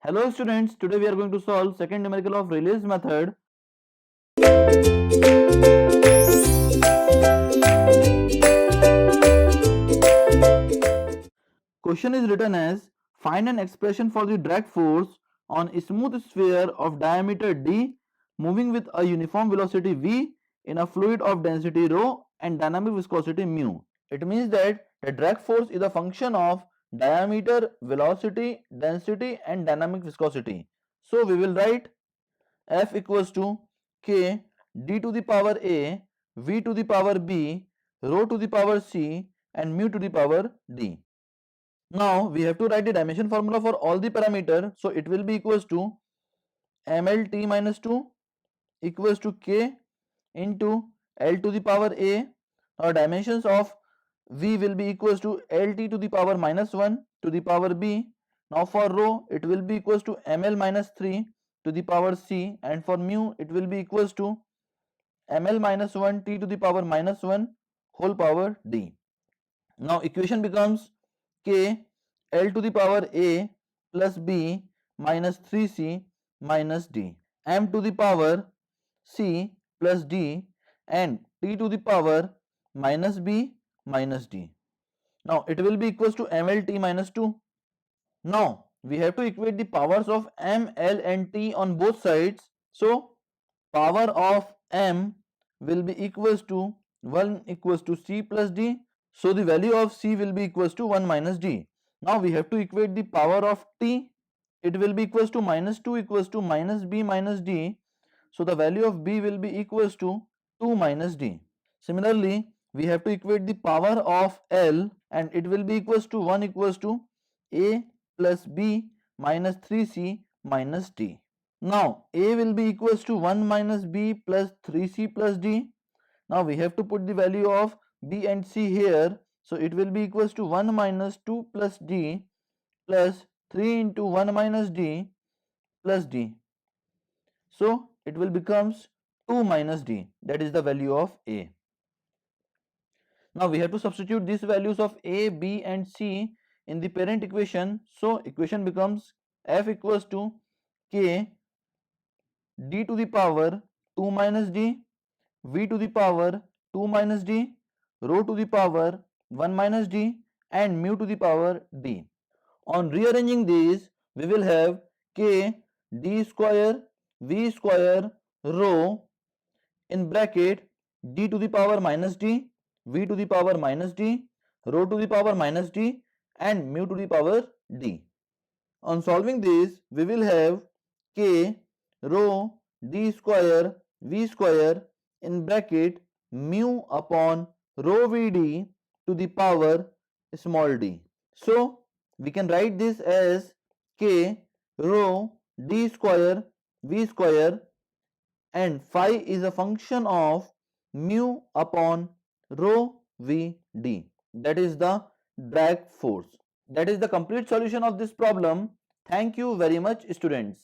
Hello students, today we are going to solve second numerical of Rayleigh's method. Question is written as find an expression for the drag force on a smooth sphere of diameter d moving with a uniform velocity v in a fluid of density rho and dynamic viscosity mu. It means that the drag force is a function of diameter, velocity, density and dynamic viscosity. So we will write F equals to K d to the power A, V to the power B, rho to the power C and mu to the power D. Now we have to write the dimension formula for all the parameter. So it will be equals to MLT minus 2 equals to K into L to the power A. Our dimensions of V will be equals to LT to the power minus 1 to the power B. Now for rho it will be equals to ML minus 3 to the power C, and for mu it will be equals to ML minus 1 T to the power minus 1 whole power D. Now equation becomes K L to the power A plus B minus 3C minus D, M to the power C plus D and T to the power minus B minus D. Now it will be equals to MLT minus 2. Now we have to equate the powers of M, L and T on both sides. So power of M will be equals to 1 equals to C plus D. So the value of C will be equals to 1 minus D. Now we have to equate the power of T. It will be equals to minus 2 equals to minus B minus D. So the value of B will be equals to 2 minus D. Similarly, we have to equate the power of L, and it will be equals to 1 equals to A plus B minus 3C minus D. Now A will be equals to 1 minus B plus 3C plus D. Now we have to put the value of B and C here. So it will be equals to 1 minus 2 plus D plus 3 into 1 minus D plus D. So it will becomes 2 minus D, that is the value of A. Now we have to substitute these values of A, B and C in the parent equation. So equation becomes F equals to K d to the power 2 minus D, V to the power 2 minus D, rho to the power 1 minus D and mu to the power D. On rearranging these, we will have K d square V square rho in bracket d to the power minus D, V to the power minus D, rho to the power minus D and mu to the power D. On solving this, we will have K rho d square V square in bracket mu upon rho Vd to the power small d. So we can write this as K rho d square V square, and phi is a function of mu upon rho Vd, that is the drag force. That is the complete solution of this problem. Thank you very much, students.